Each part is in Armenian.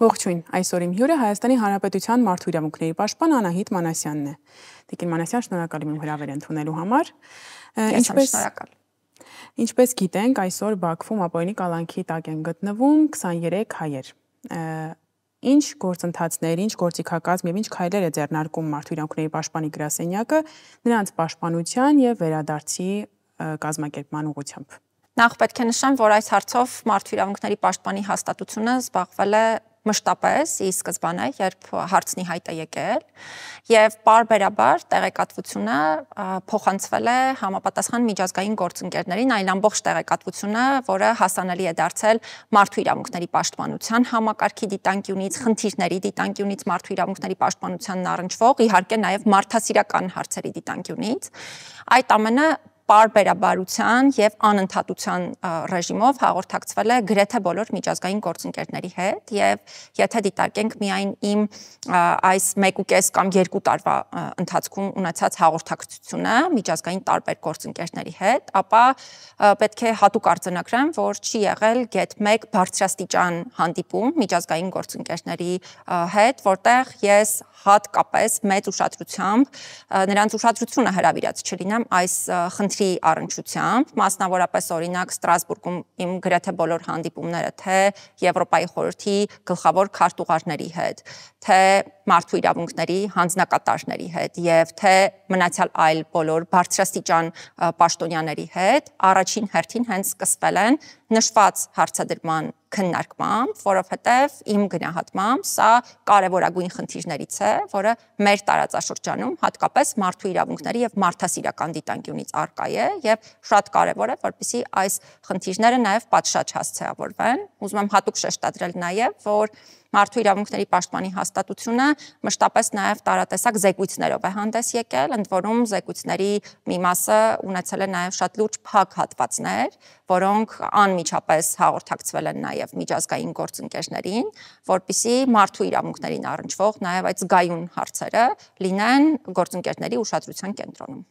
Ողջույն, այսօր իմ հյուրը Հայաստանի Հանրապետության մարդու իրավունքների պաշտպան Անահիտ Մանասյանն է։ Տիկին Մանասյան, շնորհակալ եմ իմ հրավերը ընդունելու համար։ Ինչպես գիտենք, այսօր Բաքվում ապօրինի կալանքի տակ են գտնվում 23 հայեր։ Ինչ գործընթացներ, ինչ գործիքակազմ եւ ինչ քայլեր է ձեռնարկում մարդու իրավունքների պաշտպանի գրասենյակը նրանց պաշտպանության եւ վերադարձի կազմակերպման ուղղությամբ։ Նախ պետք է նշեմ, որ այս հարցով մարդու իրավունքների պաշտպանի հաստատությունը զբաղվել է մշտապես ի սկզբանե, երբ հարցն ի հայտ է եկել, եւ պարբերաբար տեղեկատվությունը փոխանցվել է համապատասխան միջազգային գործընկերներին, այն ամբողջ տեղեկատվությունը, որը հասանելի է դարձել մարդու իրավունքների պաշտպանության համակարգի դիտանկյունից, խնդիրների դիտանկյունից, մարդու իրավունքների պաշտպանությանն առնչվող, իհարկե նաեւ մարդասիրական հարցերի դիտանկյունից, այդ ամենը պարբերաբարության եւ անընդհատության ռեժիմով հաղորդակցվել է գրեթե բոլոր միջազգային գործընկերների հետ եւ եթե դիտարկենք միայն իմ այս 1.5 կամ 2 տարվա ընթացքում ունեցած հաղորդակցությունը միջազգային տարբեր գործընկերների հետ, ապա պետք է հատուկ արձանագրեմ, որ չի եղել գեթ 1 բարձրաստիճան հանդիպում միջազգային գործընկերների հետ, որտեղ ես հատկապես մեծ ուշադրությամբ նրանց ուշադրությունը հրավիրած չլինեմ այս խնդրի առնչությամբ, մասնավորապես օրինակ Ստրասբուրգում իմ գրեթե բոլոր հանդիպումները թե Եվրոպայի խորհրդի գլխավոր քարտուղարների հետ, թե մարդու իրավունքների հանձնակատարների հետ եւ թե մնացյալ այլ բոլոր բարձրաստիճան պաշտոնյաների հետ, առաջին հերթին հենց սկսվել են նշված հարցադրման քննարկմամբ, որովհետև իմ գնահատմամբ սա կարևորագույն խնդիրներից է, որը մեր տարածաշրջանում հատկապես մարդու իրավունքների եւ մարդասիրական դիտանկյունից առկա է եւ շատ կարևոր է, որպեսզի այս խնդիրները նաեւ պատշաճ հասցեավորվեն։ Ուզում եմ հատուկ շեշտադրել նաեւ, որ մարդու իրավունքների պաշտպանի հաստատությունը մշտապես նաև տարատեսակ զեկույցներով է հանդես եկել, ընդ որում զեկույցների մի մասը ունեցել է նաև շատ լուրջ փակ հատվածներ, որոնք անմիջապես հաղորդակցվել են նաև միջազգային գործընկերներին, որպեսզի մարդու իրավունքներին առնչվող նաև այդ զգայուն հարցերը լինեն գործընկերների ուշադրության կենտրոնում։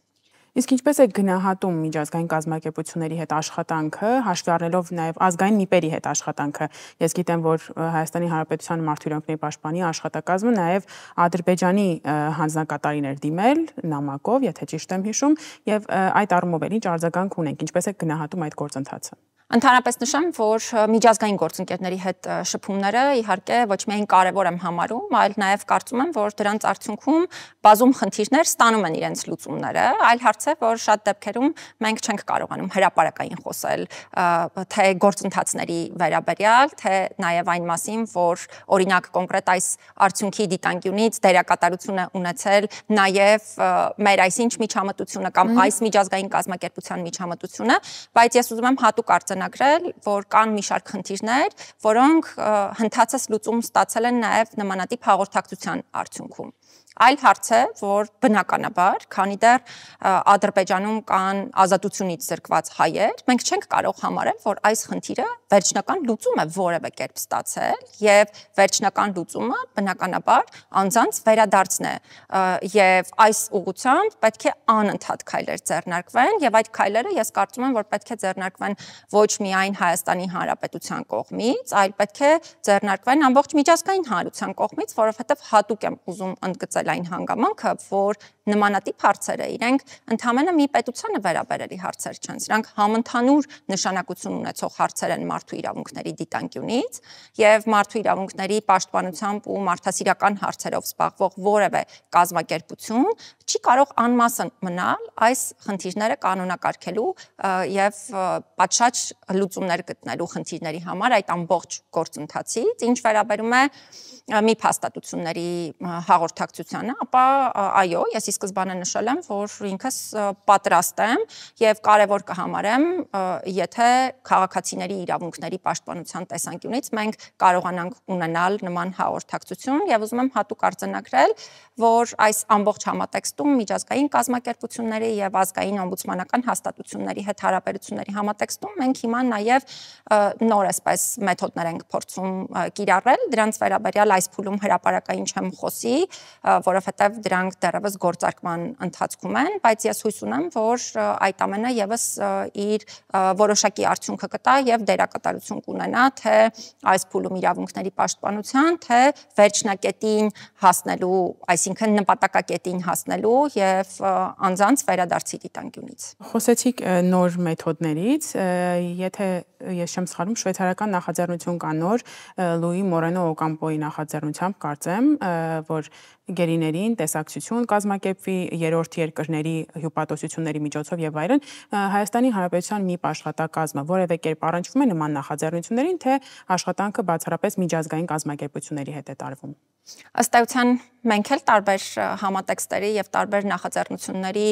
Իսկ ինչպես է գնահատում միջազգային կազմակերպությունների հետ աշխատանքը, հաշվի առնելով նաև ազգային նիպերի հետ աշխատանքը։ Ես գիտեմ, որ Հայաստանի Հանրապետության մարդու իրավունքների պաշտպանի աշխատակազմը նաև Ադրբեջանի հանձնակատարին էր դիմել նամակով, եթե ճիշտ եմ հիշում, եւ այդ առումով էլ ինչ արձագանք ունենք, ինչպես է գնահատում այդ գործընթացը։ Ընդհանրապես նշեմ, որ միջազգային գործընկերների հետ շփումները իհարկե ոչ միայն կարևոր եմ համարում, այլ նաև կարծում եմ, որ դրանց արդյունքում բազում խնդիրներ ստանում են իրենց լուծումները, այլ հարց է, որ շատ դեպքերում մենք չենք կարողանում հրապարակային խոսել թե գործընթացների վերաբերյալ, թե նաև այն մասին, որ օրինակ կոնկրետ այս արդյունքի դիտանկյունից դերակատարություն է ունեցել նաև մեր այսինչ միջամտությունը կամ այս միջազգային կազմակերպության միջամտությունը, բայց ես ուզում եմ հատուկ արձանագրել, որ կան մի շարք խնդիրներ, որոնք հնդածես լուծում ստացել են նաև նմանատիպ հաղորդակցության արդյունքում։ Այլ հարց է, որ բնականաբար, քանի դեռ Ադրբեջանում կան ազատությունից զրկված հայեր, մենք չենք կարող համարել, որ այս խնդիրը վերջնական լուծում է որևէ կերպ ստացել եւ վերջնական լուծումը բնականաբար անձանց վերադարձն է եւ այս ուղղությամբ պետք է անընդհատ քայլեր ձեռնարկվեն եւ այդ քայլերը ես կարծում եմ, որ պետք է ձեռնարկվեն ոչ միայն Հայաստանի Հանրապետության կողմից, այլ պետք է ձեռնարկվեն ամբողջ միջազգային հանրության կողմից, որովհետեւ հատուկ եմ ուզում ընդգծել այն հանգամանքը, որ նմանատիպ հարցերը իրենք ընդհանրապես մի պետությանը վերաբերելի հարցեր չեն, սրանք համընդհանուր նշանակություն ունեցող հարցեր են մարդու իրավունքների դիտանկյունից եւ մարդու իրավունքների պաշտպանությամբ ու մարդասիրական հարցերով զբաղվող որևէ կազմակերպություն չի կարող անմասն մնալ այս խնդիրները կանոնակարգելու եւ պատշաճ լուծումներ գտնելու խնդիրների համար այդ ամբողջ գործընթացից, ինչ վերաբերում է մի փաստաթղթերի հաղորդակցությանը, ապա այո, ես ի սկզբանե նշել եմ, որ ինքս պատրաստ եմ եւ կարեւոր կհամարեմ, եթե քաղաքացիների իրավունքների պաշտպանության տեսանկյունից մենք կարողանանք ունենալ նման հաղորդակցություն եւ ուզում եմ հատուկ արձանագրել, որ այս ամբողջ համատեքստում միջազգային կազմակերպությունների եւ ազգային օմբուդսմանական հաստատությունների հետ հարաբերությունների համատեքստում մենք հիմա նաեւ նոր այսպես մեթոդներ ենք փորձում կիրառել, դրանց վերաբերյալ այս փուլում հրապարակային չեմ խոսի, որովհետև դրանք դեռևս գործարկման ընթացքում են, բայց ես հույս ունեմ, որ այդ ամենը եւս իր որոշակի արդյունքը կտա եւ դերակատարություն կունենա թե այս փուլում իրավունքների պաշտպանության, թե վերջնակետին հասնելու, այսինքն նպատակակետին հասնելու եւ անձանց վերադարձի դիտանկյունից։ Խոսեցիք նոր մեթոդներից, եթե ես չեմ սխալվում, շվեյցարական նախաձեռնություն կա նոր Լուի Մորենո Օկամպոյի նախաձեռնությամբ, կարծեմ, որ գերիներին տեսակցություն կազմակերպվի երրորդ երկրների հյուպատոսությունների միջոցով եւ այլն, Հայաստանի Հանրապետության մի աշխատակազմը որևէ կերպ առնչվում է նման նախաձեռնություններին, թե աշխատանքը բացառապես միջազգային կազմակերպությունների հետ է տարվում։ Ըստ էության մենք էլ տարբեր համատեքստերի եւ տարբեր նախաձեռնությունների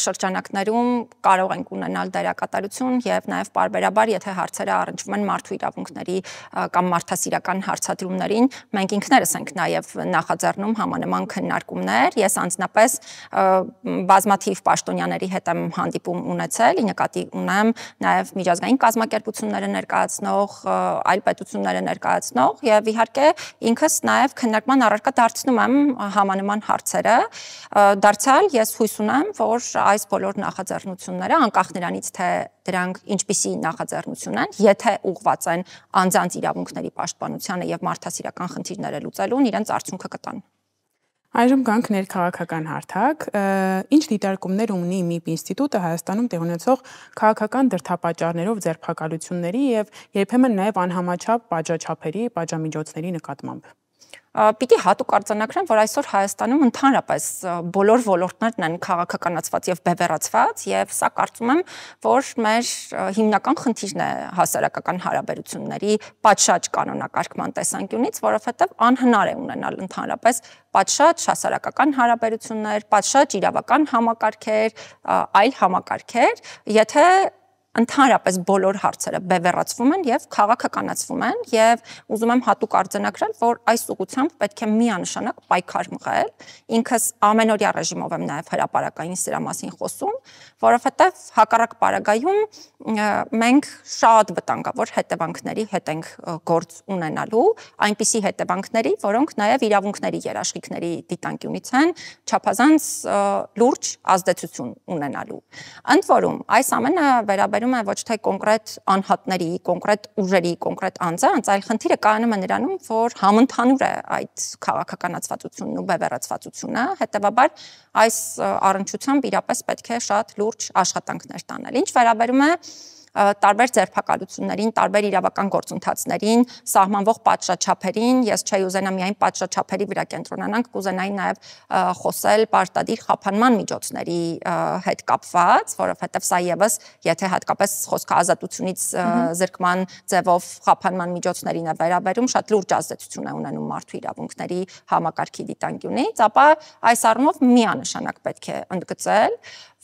շրջանակներում կարող ենք ունենալ դերակատարություն եւ նաեւ պարբերաբար, եթե հարցերը առնչվում են մարդու իրավունքների կամ մարդասիրական հարցադրումներին, մենք ինքներս ենք նաեւ նախաձեռնում համանման քննարկումներ։ Ես անձնապես բազմաթիվ պաշտոնյաների հետ եմ հանդիպում ունեցել, ի նկատի ունեմ նաեւ միջազգային կազմակերպությունները ներկայացնող, այլ պետությունները ներկայացնող եւ իհարկե ինքս նաեւ քննարկման առարկա դարձնում եմ համանման հարցերը, դարձյալ ես հույս ունեմ, որ այս բոլոր նախաձեռնությունները, անկախ նրանից, թե դրանք ինչպիսի նախաձեռնություն են, եթե ուղղված են անձանց իրավունքների պաշտպանությանը եւ մարդասիրական խնդիրները լուծելուն, իրենց արդյունքը կտան։ Այժմ գանք ներքաղաքական հարթակ, ինչ դիտարկումներ ունի ՄԻՊ ինստիտուտը Հայաստանում տեղ ունեցող քաղաքական դրդապատճառներով ձերբակալությունների եւ երբեմն նաեւ անհամաչափ պատժաչափերի, պատժամիջոցների նկատմամբ։ Պիտի հատուկ արձանագրեմ, որ այսօր Հայաստանում ընդհանրապես բոլոր ոլորտներն են քաղաքականացված եւ բևեռացված եւ սա կարծում եմ, որ մեր հիմնական խնդիրն է հասարակական հարաբերությունների պատշաճ կանոնակարգման տեսանկյունից, որովհետեւ անհնար է ունենալ ընդհանրապես պատշաճ հասարակական հարաբերություններ, պատշաճ իրավական համակարգեր, այլ համակարգեր, եթե ընդհանրապես բոլոր հարցերը բևեռացվում են եւ քաղաքականացվում են եւ ուզում եմ հատուկ արձանագրել, որ այս ուղղությամբ պետք է միանշանակ պայքար մղել։ Ինքս ամենօրյա ռեժիմով եմ նաեւ հրապարակային սրա մասին խոսում, որովհետեւ հակառակ պարագայում մենք շատ վտանգավոր հետևանքների հետ ենք գործ ունենալու, այնպիսի հետևանքների, որոնք նաեւ իրավունքների երաշխիքների դիտանկյունից են չափազանց լուրջ ազդեցություն ունենալու։ Ընդ որում այս ամենը վերաբերում է ոչ թե կոնկրետ անհատների, կոնկրետ ուժերի, կոնկրետ անձանց, այլ խնդիրը կայանում է նրանում, որ համընդհանուր է այդ քաղաքականացվածությունն ու բևեռացվածությունը, հետեւաբար այս առնչությամբ իրապես պետք է շատ լուրջ աշխատանքներ տանել։ Ինչ վերաբերում է տարբեր ձերբակալություններին, տարբեր իրավական գործընթացներին, սահմանվող պատժաչափերին, ես չէի ուզենա միայն պատժաչափերի վրա կենտրոնանանք, կուզենայի նաև խոսել պարտադիր խափանման միջոցների հետ կապված, որովհետև սա եւս, եթե հատկապես խոսքը ազատությունից զրկման ձևով խափանման միջոցներին է վերաբերում, շատ լուրջ ազդեցություն է ունենում մարդու իրավունքների համակարգի դիտանկյունից, ապա այս առումով միանշանակ պետք է ընդգծել,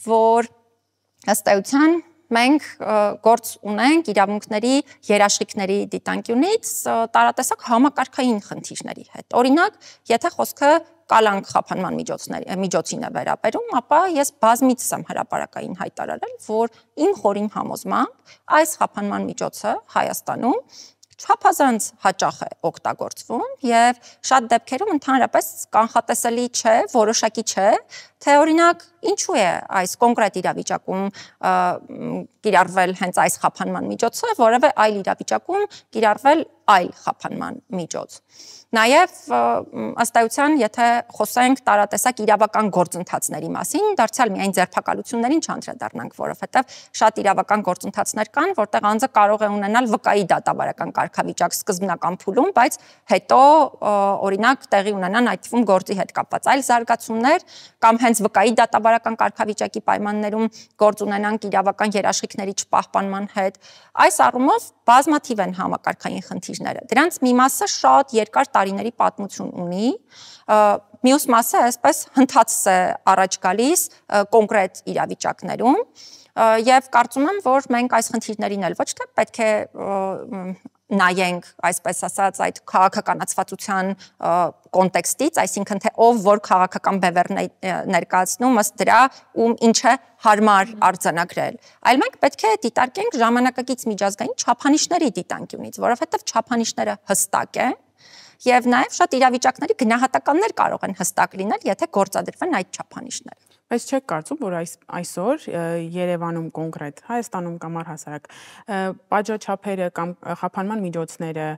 որ ըստ էության մենք գործ ունենք իրավունքների երաշխիքների դիտանկյունից տարատեսակ համակարգային խնդիրների հետ։ Օրինակ, եթե խոսքը կալանք խափանման միջոցին է վերաբերում, ապա ես բազմիցս եմ հրապարակային հայտարարել, որ իմ խորին համոզմամբ այս խափանման միջոցը Հայաստանում չափազանց հաճախ է օգտագործվում եւ շատ դեպքերում ընդհանրապես կանխատեսելի չէ, որոշակի չէ, թե օրինակ ինչու է այս կոնկրետ իրավիճակում կիրառվել հենց այս խափանման միջոցը, որևէ այլ իրավիճակում կիրառվել այլ խափանման միջոց։ Նաև ըստ էության, եթե խոսենք տարատեսակ իրավական գործընթացների մասին, դարձյալ միայն ձերբակալություններին չանդրադառնանք, որովհետև շատ իրավական գործընթացներ կան, որտեղ անձը կարող է ունենալ վկայի դատավարական կարգավիճակ սկզբնական փուլում, բայց հետո օրինակ տեղի ունենան այդ թվում գործի հետ կապված այլ զարգացումներ, կամ հենց վկայի դատավարական կարգավիճակի պայմաններում գործ ունենանք իրավական երաշխիքների չպահպանման հետ։ Այս առումով բազմաթիվ են համակարգային խնդիրները։ Դրանց մի մասը շատ երկար տարիների պատմություն ունի, մյուս մասը այսպես հնդածս է առաջ գալիս կոնկրետ իրավիճակներում եւ կարծում եմ, որ մենք այս խնդիրներին էլ ոչ թե պետք է նայենք, այսպես ասած, այդ քաղաքականացվածության կոնտեքստից, այսինքն թե ով որ քաղաքական բևեռ ներկայացնում ըստ դրա ում ինչ է հարմար արձանագրել, այլ մենք պետք է դիտարկենք ժամանակակից միջազգային չափանիշների դիտանկյունից, որովհետև չափանիշները հստակ են եւ նաեւ շատ իրավիճակների գնահատականներ կարող են հստակ լինել, եթե գործադրվեն այդ չափանիշները։ Բայց չեք կարծում, որ այսօր Երևանում կոնկրետ, Հայաստանում կամ առհասարակ պատժաչափերը կամ խափանման միջոցները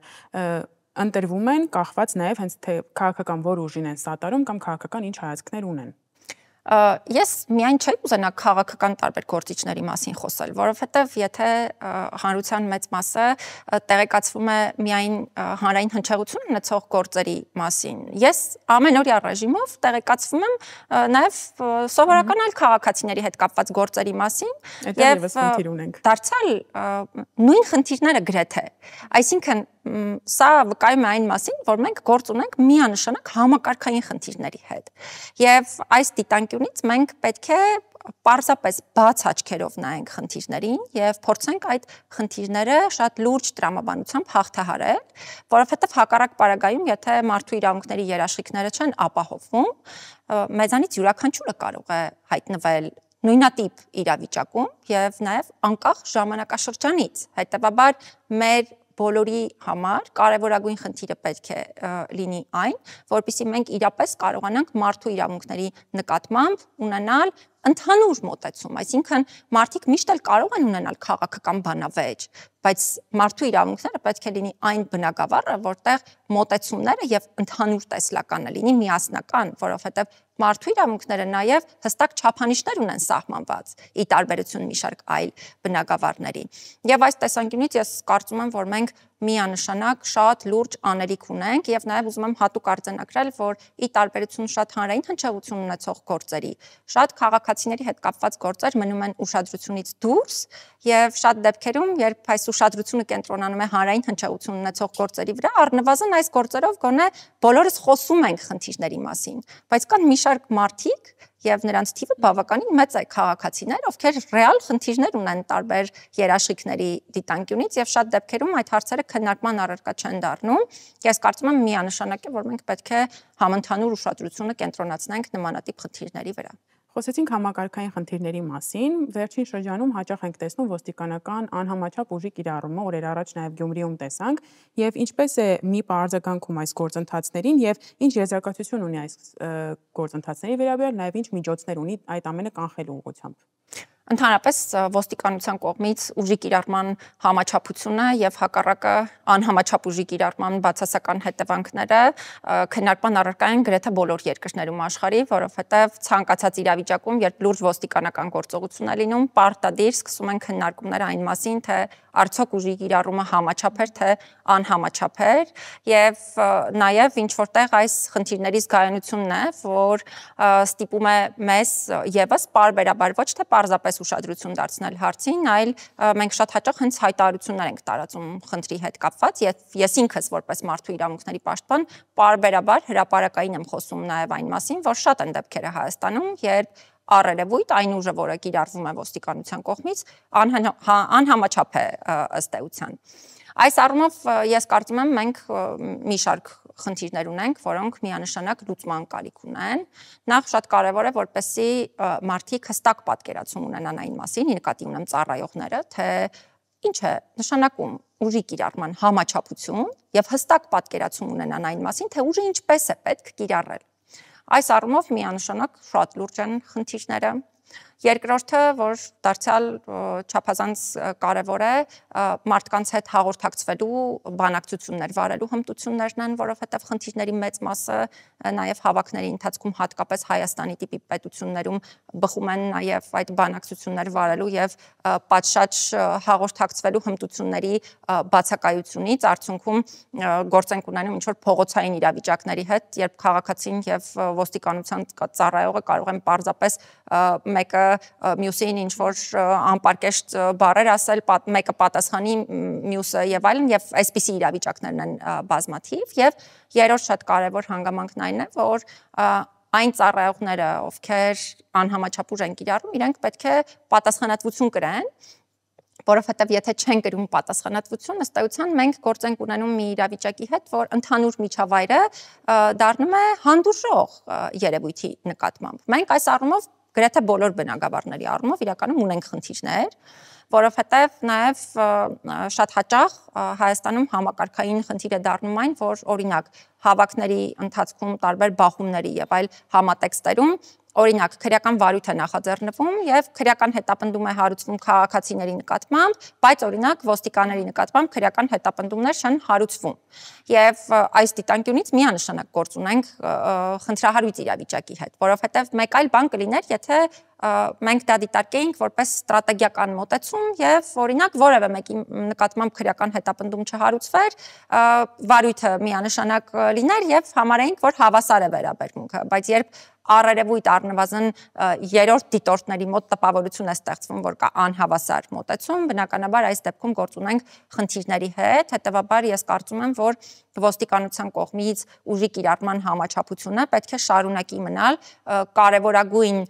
ընտրվում են կախված նաև հենց թե քաղաքական որ ուժին են սատարում կամ քաղաքական ինչ հայացքներ ունեն։ Ես միայն չէի ուզենա քաղաքական տարբեր գործիչների մասին խոսել, որովհետև եթե հանրության մեծ մասը տեղեկացվում է միայն հանրային հնչեղություն ունեցող գործերի մասին, ես ամենօրյա ռեժիմով տեղեկացվում եմ նաև սովորական այլ քաղաքացիների հետ կապված գործերի մասին եւ դարձյալ նույն խնդիրները գրեթե, այսինքն սա վկայում է այն մասին, որ մենք գործ ունենք միանշանակ համակարգային խնդիրների հետ եւ այս դիտանկյունից մենք պետք է պարզապես բաց աչքերով նայենք խնդիրներին եւ փորձենք այդ խնդիրները շատ լուրջ տրամաբանությամբ հաղթահարել, որովհետեւ հակառակ պարագայում, եթե մարդու իրավունքների երաշխիքները չեն ապահովում, մեզանից յուրաքանչյուրը կարող է հայտնվել նույնատիպ իրավիճակում եւ նաեւ անկախ ժամանակաշրջանից, հետեւաբար մեր բոլորի համար կարևորագույն խնդիրը պետք է լինի այն, որպեսզի մենք իրապես կարողանանք մարդու իրավունքների նկատմամբ ունենալ ընդհանուր մոտեցում, այսինքն մարդիկ միշտ էլ կարող են ունենալ քաղաքական բանավեճ, բայց մարդու իրավունքները պետք է լինի այն բնագավառը, որտեղ մոտեցումները եւ ընդհանուր տեսլականը լինի միասնական, որովհետեւ մարդու իրավունքները նաեւ հստակ չափանիշներ ունեն սահմանված՝ ի տարբերություն մի շարք այլ բնագավառների։ Եվ այս տեսանկյունից ես կարծում եմ, որ մենք միանշանակ շատ լուրջ անելիք ունենք եւ նաեւ ուզում եմ հատուկ արձանագրել, որ ի տարբերություն շատ հանրային հնչեղություն ունեցող գործերի, շատ քաղաքացիների հետ կապված գործեր մնում են ուշադրությունից դուրս եւ շատ դեպքերում, երբ այս ուշադրությունը կենտրոնանում է հանրային հնչեղություն ունեցող գործերի վրա, առնվազն այս գործերով գոնե բոլորս խոսում ենք խնդիրների մասին, բայց կան մի շարք մարդիկ եւ նրանց թիվը բավականին մեծ է քաղաքացիներ, ովքեր ռեալ խնդիրներ ունեն տարբեր երաշխիքների դիտանկյունից եւ շատ դեպքերում այդ հարցերը քննարկման առարկա չեն դառնում։ Ես կարծում եմ միանշանակ է, որ մենք պետք է համընդհանուր ուշադրությունը կենտրոնացնենք նմանատիպ խնդիրների վրա։ Խոսեցինք համակարգային խնդիրների մասին, վերջին շրջանում հաճախ ենք տեսնում ոստիկանական անհամաչափ ուժի կիրառումը, օրեր առաջ նաև Գյումրիում տեսանք, եւ ինչպես է մի արձագանքում այս գործընթացներին եւ ինչ եզրակացություն ունի այս գործընթացների վերաբերյալ, նաեւ ինչ միջոցներ ունի այդ ամենը կանխելու ուղղությամբ։ Ընդհանրապես ոստիկանության կողմից ուժի կիրառման համաչափությունը եւ հակառակը անհամաչափ ուժի կիրառման բացասական հետևանքները քննարկման առարկա են գրեթե բոլոր երկրներում աշխարհի, որովհետեւ ցանկացած իրավիճակում, երբ լուրջ ոստիկանական գործողություն է լինում, պարտադիր սկսում են քննարկումները այն մասին, թե արդյոք ուժի կիրառումը համաչափ էր, թե անհամաչափ էր, եւ նաեւ ինչ որտեղ այս խնդիրների զգայունությունն է, որ ստիպում է մեզ եւս պարբերաբար ոչ թե պարզապես ուշադրություն դարձնել հարցին, այլ մենք շատ հաճախ հենց հայտարարություններ ենք տարածում խնդրի հետ կապված, եւ ես ինքս որպես մարդու իրավունքների պաշտպան պարբերաբար հրապարակային եմ խոսում նաեւ այն մասին, որ շատ են դեպքերը Հայաստանում, երբ առերևույթ այն ուժը, որը կիրառվում է ոստիկանության կողմից, անհամաչափ է ըստ էության։ Այս առումով ես կարծում եմ մենք մի շարք խնդիրներ ունենք, որոնք միանշանակ լուծման կարիք ունեն։ Նախ շատ կարևոր է, որպեսզի մարդիկ հստակ պատկերացում ունենան այն մասին, նկատի ունեմ ծառայողները, թե ինչ է նշանակում ուժի կիրառման համաչափություն եւ հստակ պատկերացում ունենան այն մասին, թե ուժը ինչպես է պետք կիրառել։ Այս առումով միանշանակ շատ լուրջ են խնդիրները։ Երկրորդը, որ դարձյալ չափազանց կարևոր է, մարդկանց հետ հաղորդակցվելու բանակցություններ վարելու հմտություններն են, որովհետև խնդիրների մեծ մասը նաև հավաքների ընթացքում հատկապես Հայաստանի տիպի պետություններում բխում են նաև այդ բանակցություններ վարելու եւ պատշաճ հաղորդակցվելու հմտությունների բացակայությունից, արդյունքում գործ ենք ունենում ինչ-որ փողոցային իրավիճակների հետ, երբ քաղաքացին եւ ոստիկանության ծառայողը կարող են պարզապես մեկը մյուսին ինչ-որ անպարկեշտ բառեր ասել, մեկը պատասխանի մյուսը եւ այլն, եւ այսպիսի իրավիճակներն են բազմաթիվ, եւ երրորդ շատ կարեւոր հանգամանքն այն է, որ այն ծառայողները, ովքեր անհամաչափ ուժ են կիրառում, իրենք պետք է պատասխանատվություն կրեն, որովհետև եթե չեն կրում պատասխանատվություն, ըստ էության մենք գործ ենք ունենում մի իրավիճակի հետ, որ ընդհանուր միջավայրը դառնում է հանդուրժող երևույթի նկատմամբ։ Մենք այս առումով գրեթե բոլոր բնագավառների առումով իրականում ունենք խնդիրներ, որովհետև նաև շատ հաճախ Հայաստանում համակարգային խնդիր է դառնում այն, որ օրինակ հավաքների ընթացքում տարբեր բախումների եւ այլ համատեքստերում օրինակ քրեական վարույթ է նախաձեռնվում եւ քրեական հետապնդում է հարուցվում քաղաքացիների նկատմամբ, բայց օրինակ ոստիկանների նկատմամբ քրեական հետապնդումներ չեն հարուցվում։ Եվ այս դիտանկյունից միանշանակ գործ ունենք խնդրահարույց իրավիճակի հետ, որովհետեւ մեկ այլ բան կլիներ, եթե մենք դա դիտարկեինք որպես ստրատեգիական մոտեցում եւ օրինակ որևէ մեկի նկատմամբ քրեական հետապնդում չհարուցվեր, վարույթը միանշանակ լիներ եւ համարեինք, որ հավասար է վերաբերմունքը, բայց երբ առերևույթ առնվազն երրորդ դիտորդների մոտ տպավորություն է ստեղծվում, որ կա անհավասար մոտեցում, բնականաբար այս դեպքում գործ ունենք խնդիրների հետ, հետեւաբար ես կարծում եմ, որ ոստիկանության կողմից ուժի կիրառման համաչափությունը պետք է շարունակի մնալ կարևորագույն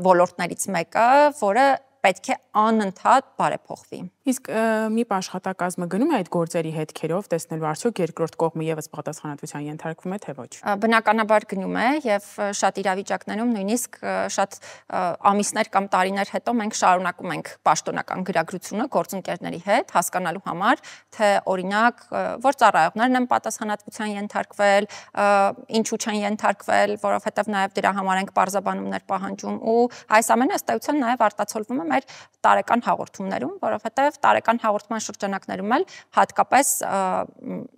ոլորտներից մեկը, որը պետք է անընդհատ բարեփոխվի։ Իսկ ՄԻՊ աշխատակազմը գնում է այդ գործերի հետքերով, տեսնելու արդյոք երկրորդ կողմը եւս պատասխանատվության ենթարկվում է, թե ոչ։ Բնականաբար գնում է եւ շատ իրավիճակներում նույնիսկ շատ ամիսներ կամ տարիներ հետո մենք շարունակում ենք պաշտոնական գրագրությունը գործընկերների հետ, հասկանալու համար, թե օրինակ որ ծառայողներն են պատասխանատվության ենթարկվել, ինչու չեն ենթարկվել, որովհետեւ նաեւ դրա համար ենք պարզաբանումներ պահանջում ու այս ամենը ըստ էության նաեւ արտացոլվում է մեր տարեկան հաղորդումներում, որովհետև տարեկան հաղորդման շրջանակներում էլ հատկապես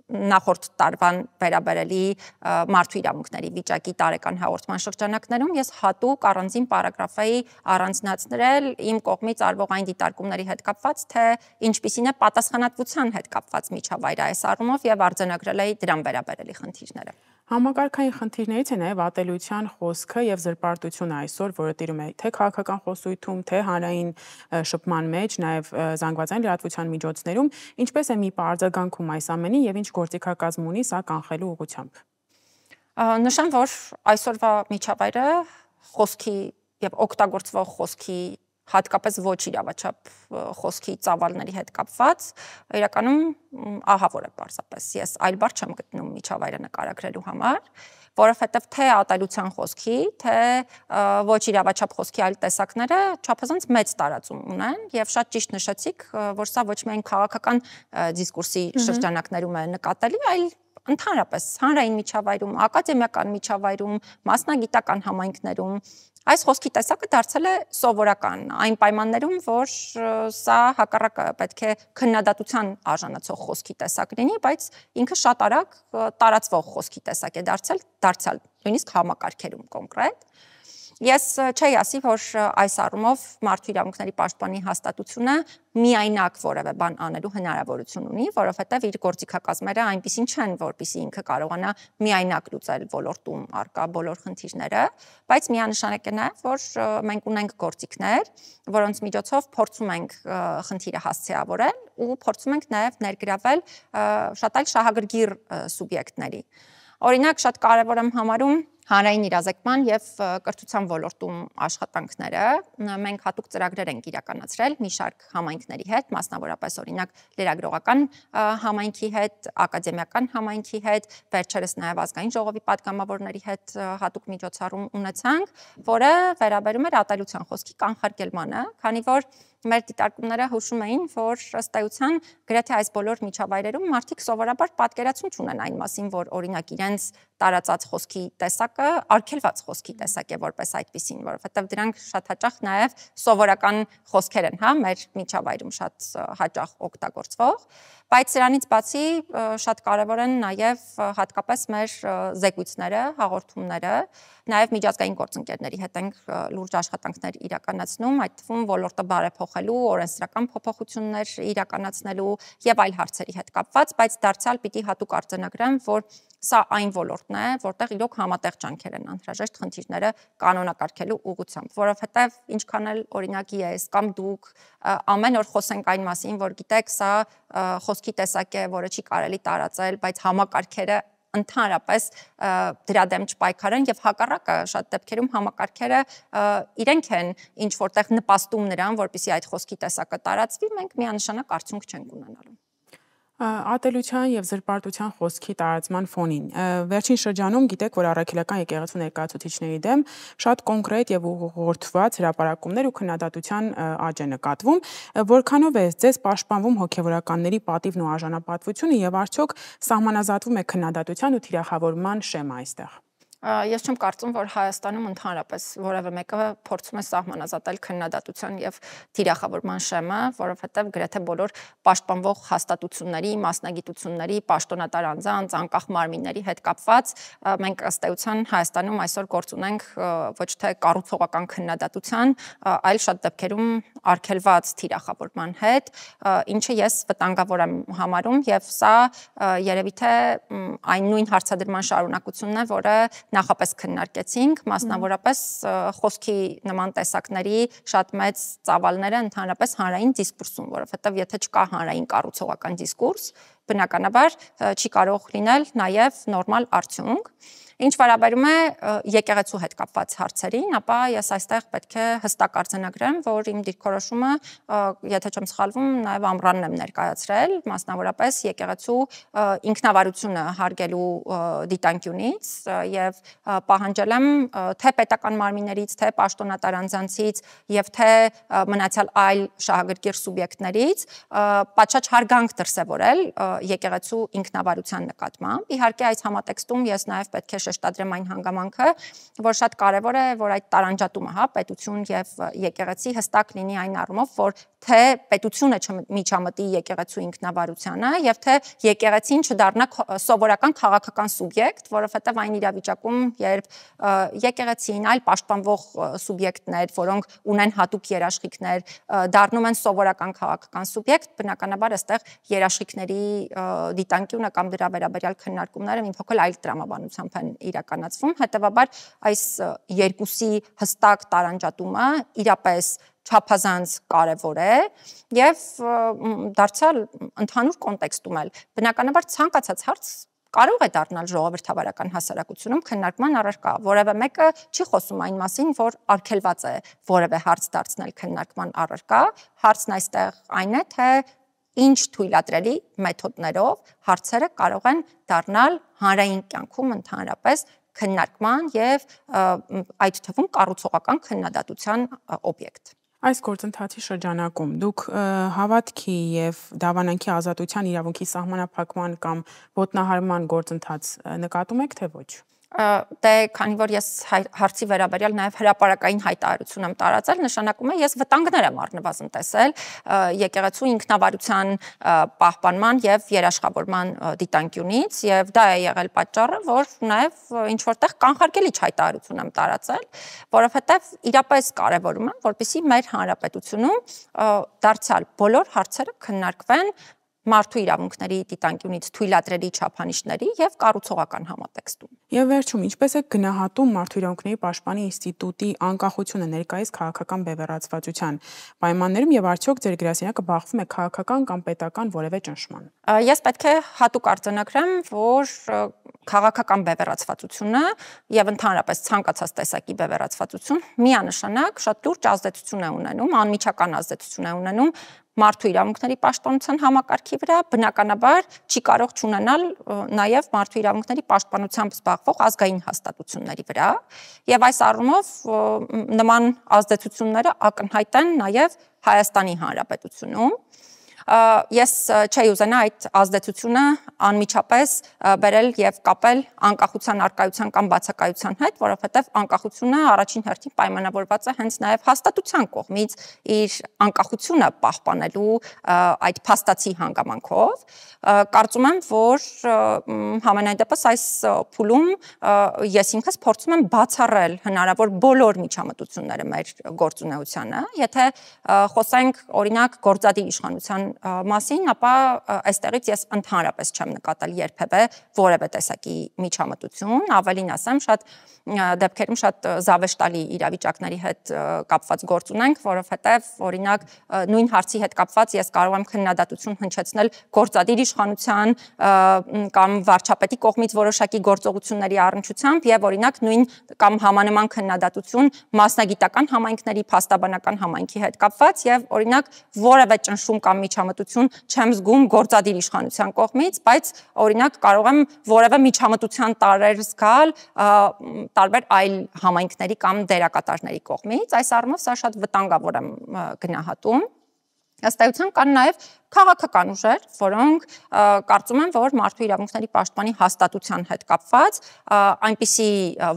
նախորդ տարվան վերաբերելի մարդու իրավունքների վիճակի տարեկան հաղորդման շրջանակներում ես հատուկ առանձին պարագրաֆեի առանձնացրել իմ կողմից արվող այն դիտարկումների հետ կապված, թե ինչպիսին է պատասխանատվության հետ կապված միջավայրը այս առումով եւ արձանագրել էի դրան վերաբերելի խնդիրները։ Համակարգային խնդիրներից է նաև ատելության խոսքը եւ զրպարտությունը այսօր, որը տիրում է թե քաղաքական խոսույթում, թե հանրային շփման մեջ, նաև զանգվածային լրատվության միջոցներում, ինչպես է ՄԻՊ-ը արձագանքում այս ամենին եւ ինչ գործիքակազմ ունի սա կանխելու ուղղությամբ։ Նշեմ, որ այսօրվա միջավայրը խոսքի եւ օգտագործվող խոսքի հատկապես ոչ իրավաչափ խոսքի ծավալների հետ կապված իրականում ահավոր է պարզապես ես այլ բառ չեմ գտնում միջավայրը նկարագրելու համար, որովհետև թե ատելության խոսքի, թե ոչ իրավաչափ խոսքի այլ տեսակները չափազանց մեծ տարածում ունեն եւ շատ ճիշտ նշեցիք, որ սա ոչ միայն քաղաքական դիսկուրսի շրջանակներում է նկատելի, այլ ընդհանրապես հանրային միջավայրում, ակադեմիական միջավայրում, մասնագիտական համայնքներում այս խոսքի տեսակը դարձել է սովորական այն պայմաններում, որ սա հակառակը պետք է քննադատության արժանացող խոսքի տեսակ լինի, բայց ինքը շատ արագ տարածվող խոսքի տեսակ է դարձել նույնիսկ համակարգերում կոնկրետ։ Ես չէի ասի, որ այս առումով մարդու իրավունքների պաշտպանի հաստատությունը միայնակ որևէ բան անելու հնարավորություն ունի, որովհետև իր գործիքակազմերը այնպիսին չեն, որպեսզի ինքը կարողանա միայնակ լուծել ոլորտում առկա բոլոր խնդիրները, բայց միանշանակ է նաև, որ մենք ունենք գործիքներ, որոնց միջոցով փորձում ենք խնդիրը հասցեավորել ու փորձում ենք նաև ներգրավել շատ այլ շահագրգիռ սուբյեկտների։ Օրինակ շատ կարևոր եմ համարում հանրային իրազեկման եւ կրթության ոլորտում աշխատանքները մենք հատուկ ծրագրեր ենք իրականացրել մի շարք համայնքների հետ, մասնավորապես օրինակ լրագրողական համայնքի հետ, ակադեմիական համայնքի հետ, վերջերս նաեւ ազգային ժողովի պատգամավորների հետ հատուկ միջոցառում ունեցանք, որը վերաբերում էր ատելության խոսքի կանխարգելմանը, քանի որ մեր դիտարկումները հուշում էին, որ ըստ էության գրեթե այս բոլոր միջավայրերում մարդիկ սովորաբար պատկերացում չունեն այն մասին, որ օրինակ իրենց տարածած խոսքի տեսակը արգելված խոսքի տեսակ է որպես այդպիսին, որովհետև դրանք շատ հաճախ նաև սովորական խոսքեր են, հա, մեր միջավայրում շատ հաճախ օգտագործվող, բայց սրանից բացի շատ կարևոր են նաև հատկապես մեր զեկույցները, հաղորդումները, նաև միջազգային գործընկերների հետ ենք լուրջ աշխատանքներ իրականացնում, այդ թվում ոլորտը բարեփոխելու, օրենսդրական փոփոխություններ իրականացնելու եւ այլ հարցերի հետ կապված, բայց դարձյալ պիտի հատուկ արձանագրեմ, որ սա այն ոլորտն է, որտեղ իրոք համատեղ ջանքեր են անհրաժեշտ խնդիրները կանոնակարգելու ուղղությամբ, որովհետև ինչքան էլ օրինակ ես կամ դուք ամեն օր խոսենք այն մասին, որ գիտեք, սա խոսքի տեսակ է, որը չի կարելի տարածել, բայց համակարգերը ընդհանրապես դրա դեմ չպայքարեն եւ հակառակը շատ դեպքերում համակարգերը իրենք են ինչ որտեղ նպաստում նրան, որպեսզի այդ խոսքի տեսակը տարածվի, մենք միանշանակ արդյունք չենք ունենալու։ Ատելության եւ զրպարտության խոսքի տարածման ֆոնին վերջին շրջանում գիտեք, որ առաքելական եկեղեցու ներկայացուցիչների դեմ շատ կոնկրետ եւ ուղղորդված հրապարակումներ ու քննադատության աճ է նկատվում, որքանով է ձեզ պաշտպանվում հոգեվորականների պատիվն ու արժանապատվությունը եւ արդյոք սահմանազատվում է քննադատության ու թիրախավորման շեմը այստեղ։ Ես չեմ կարծում, որ Հայաստանում ընդհանրապես որևէ մեկը փորձում է սահմանազատել քննադատության եւ թիրախավորման շեմը, որովհետեւ գրեթե բոլոր պաշտպանվող հաստատությունների, մասնագիտությունների, պաշտոնատար անձանց, անկախ մարմինների հետ կապված մենք ըստ էության Հայաստանում այսօր գործ ունենք ոչ թե կառուցողական քննադատության, այլ շատ դեպքերում արգելված թիրախավորման հետ, ինչը ես վտանգավոր եմ համարում եւ սա երևի թե այն նույն հարցադրման շարունակությունն է, որը նախապես քննարկեցինք, մասնավորապես խոսքի նման տեսակների շատ մեծ ծավալները ընդհանրապես հանրային դիսկուրսում, որովհետև եթե չկա հանրային կառուցողական դիսկուրս, բնականաբար չի կարող լինել նաև նորմալ արդյունք։ Ինչ վերաբերում է եկեղեցու հետ կապված հարցերին, ապա ես այստեղ պետք է հստակ արձանագրեմ, որ իմ դիրքորոշումը, եթե չեմ սխալվում, նաև ամռանն եմ ներկայացրել, մասնավորապես եկեղեցու ինքնավարությունը հարգելու դիտանկյունից եւ պահանջել եմ թե պետական մարմիններից, թե պաշտոնատար անձանցից եւ թե մնացյալ այլ շահագրգիռ սուբյեկտներից պատշաճ հարգանք դրսևորել եկեղեցու ինքնավարության նկատմամբ։ Իհարկե այս համատեքստում ես նաև պետք է շեշտադրեմ այն հանգամանքը, որ շատ կարևոր է, որ այդ տարանջատումը, պետություն եւ եկեղեցի հստակ լինի այն առումով, որ թե պետությունը չմիջամտի եկեղեցու ինքնավարությանը եւ թե եկեղեցին չդառնա սովորական քաղաքական սուբյեկտ, որովհետեւ այն իրավիճակում, երբ եկեղեցին, այլ պաշտպանվող սուբյեկտներ, որոնք ունեն հատուկ երաշխիքներ, դառնում են սովորական քաղաքական սուբյեկտ, բնականաբար այստեղ երաշխիքների դիտանկյունը կամ դրա վերաբերյալ քննարկումները մի փոքր այլ տրամաբանությամբ են իրականացվում, հետեւաբար այս երկուսի հստակ տարանջատումը իրապես չափազանց կարևոր է եւ դարձյալ ընդհանուր կոնտեքստում էլ բնականաբար ցանկացած հարց կարող է դառնալ ժողովրդավարական հասարակությունում քննարկման առարկա, որևէ մեկը չի խոսում այն մասին, որ արգելված է որևէ հարց դարձնել քննարկման առարկա, հարցն այստեղ այն է, թե ինչ թույլատրելի մեթոդներով հարցերը կարող են դառնալ հանրային կյանքում ընդհանրապես քննարկման եւ այդ թվում կառուցողական քննադատության օբյեկտ։ Այս գործընթացի շրջանակում դուք հավատքի եւ դավանանքի ազատության իրավունքի սահմանափակման կամ ոտնահարման գործընթաց նկատում եք, թե ոչ։ Դե քանի որ ես հարցի վերաբերյալ նաև հրապարակային հայտարարություն եմ տարածել, նշանակում է ես վտանգներ եմ առնվազն տեսել եկեղեցու ինքնավարության պահպանման եւ երաշխավորման դիտանկյունից եւ դա է եղել պատճառը, որ նաև ինչ որտեղ կանխարգելիչ հայտարարություն եմ տարածել, որովհետեւ իրապես կարեւորում եմ, որպեսզի մեր հանրապետությունում դարձյալ բոլոր հարցերը քննարկվեն մարդու իրավունքների դիտանկյունից թույլատրելի չափանիշների եւ կառուցողական համատեքստում։ Եվ վերջում, ինչպես է գնահատում մարդու իրավունքների պաշտպանի ինստիտուտի անկախությունը ներկայիս քաղաքական բևեռացվածության պայմաններում եւ արդյոք ձեր գրասենյակը բախվում է քաղաքական կամ պետական որևէ ճնշման։ Ես պետք է հատուկ արձանագրեմ, որ քաղաքական բևեռացվածությունը եւ ընդհանրապես ցանկացած տեսակի բևեռացվածություն միանշանակ շատ լուրջ ազդեցություն է ունենում, անմիջական ազդեցություն է ունենում մարդու իրավունքների պաշտպանության համակարգի վրա, բնականաբար չի կարող չունենալ նաև մարդու իրավունքների պաշտպանությամբ զբաղվող ազգային հաստատությունների վրա, եւ այս առումով նման ազդեցությունները ակնհայտ են նաև Հայաստանի Հանրապետությունում։ Ես չէի ուզենա այդ ազդեցությունը անմիջապես բերել եւ կապել անկախության արկայության կամ բացակայության հետ, որովհետեւ անկախությունը առաջին հերթին պայմանավորված է հենց նաեւ հաստատության կողմից իր անկախությունը պահպանելու այդ փաստացի հանգամանքով։ Կարծում եմ, որ համենայն դեպս այս փուլում ես ինքս փորձում եմ բացառել հնարավոր բոլոր միջամտությունները մեր գործունեությանը, եթե խոսենք օրինակ գործադիր իշխանության մասին, ապա այստեղից ես ընդհանրապես չեմ նկատել երբևէ որևէ տեսակի միջամտություն, ավելին ասեմ, շատ դեպքերում շատ զավեշտալի իրավիճակների հետ կապված գործ ունենք, որովհետև օրինակ նույն հարցի հետ կապված ես կարող եմ քննադատություն հնչեցնել գործադիր իշխանության կամ վարչապետի կողմից որոշակի գործողությունների առնչությամբ եւ օրինակ նույն կամ համանման քննադատություն մասնագիտական համայնքների, փաստաբանական համայնքի հետ կապված եւ օրինակ որևէ ճնշում կամ միջամտություն չեմ զգում գործադիր իշխանության կողմից, բայց օրինակ կարող եմ որևէ միջամտության տարեր զգալ տարբեր այլ համայնքների կամ դերակատարների կողմից։ Այս առումով սա շատ վտանգավոր եմ գնահատում։ Ըստ էության կան նաև քաղաքական ուժեր, որոնք կարծում են, որ մարդու իրավունքների պաշտպանի հաստատության հետ կապված այնպիսի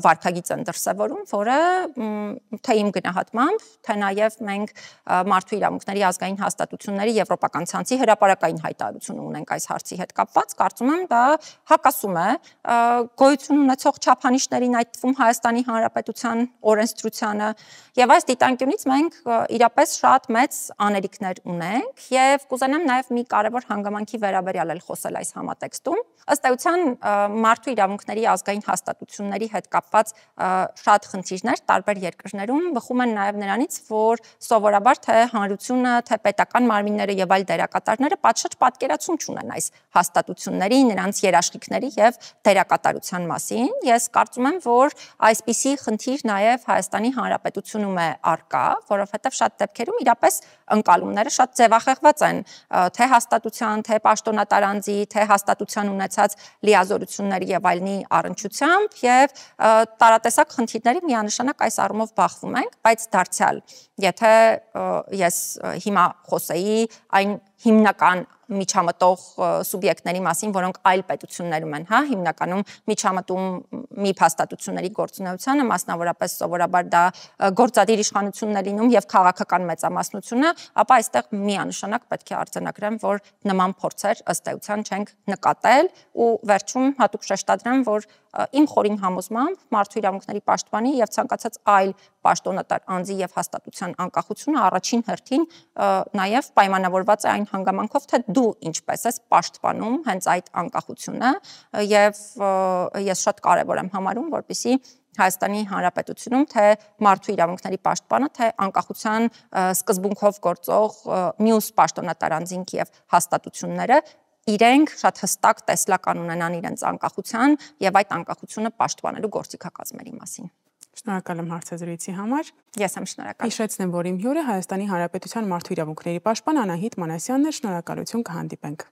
վարքագիծ են դրսևորում, որը թե իմ գնահատմամբ, թե նաև մենք մարդու իրավունքների ազգային հաստատությունների եվրոպական ցանցի հրապարակային հայտարարություն ունենք այս հարցի հետ կապված, կարծում եմ դա հակասում է գոյություն ունեցող չափանիշներին, այդ թվում Հայաստանի Հանրապետության օրենսդրությանը, եւ այս դիտանկյունից մենք իրապես շատ մեծ անելիքներ ունենք եւ կուզենամ նաև մի կարևոր հանգամանքի վերաբերյալ էլ խոսել այս համատեքստում։ Ըստ էության մարդու իրավունքների ազգային հաստատությունների հետ կապված շատ խնդիրներ տարբեր երկրներում բխում են նաև նրանից, որ սովորաբար թե հանրությունը, թե պետական մարմինները եւ այլ դերակատարները պատշաճ պատկերացում չունեն այս հաստատությունների, նրանց երաշխիքների եւ դերակատարության մասին։ Ես կարծում եմ, որ այսպիսի խնդիր նաև Հայաստանի Հանրապետությունում է առկա, որովհետեւ շատ դեպքերում իրապես ընկալումները շատ ձևախեղված են թե հաստատության, թե պաշտոնատար անձի, թե հաստատության ունեցած լիազորությունների եւ այլնի առնչությամբ եւ տարատեսակ խնդիրների միանշանակ այս առումով բախվում ենք, բայց դարձյալ, եթե ես հիմա խոսեի այն հիմնական միջամտող սուբյեկտների մասին, որոնք այլ պետություններում են, հա, հիմնականում միջամտում մի հաստատությունների գործունեությանը, մասնավորապես սովորաբար դա գործադիր իշխանությունն է լինում եւ քաղաքական մեծամասնությունը, ապա այստեղ միանշանակ պետք է արձանագրեմ, որ նման փորձեր ըստ էության չենք նկատել ու վերջում հատուկ շեշտադրեմ, որ իմ խորին համոզմամբ մարդու իրավունքների պաշտպանի եւ ցանկացած այլ պաշտոնատար անձի եւ հաստատության անկախությունը առաջին հերթին նաեւ պայմանավորված է այն հանգամանքով, թե դու ինչպես ես պաշտպանում հենց այդ անկախությունը եւ ես շատ կարեւոր եմ համարում, որպեսզի Հայաստանի Հանրապետությունում թե մարդու իրավունքների պաշտպանը, թե անկախության սկզբունքով գործող մյուս պաշտոնատար անձինք եւ հաստատությունները իրենք շատ հստակ տեսլական ունենան իրենց անկախության եւ այդ անկախությունը պաշտպանելու գործիքակազմերի մասին։ Շնորհակալ եմ հարցազրույցի համար։ Ես եմ շնորհակալ։ Հիշեցնեմ, որ իմ հյուրը Հայաստանի Հանրապետության մարդու իրավունքների պաշտպան Անահիտ Մանասյանն է։ Շնորհակալություն, կհանդիպենք։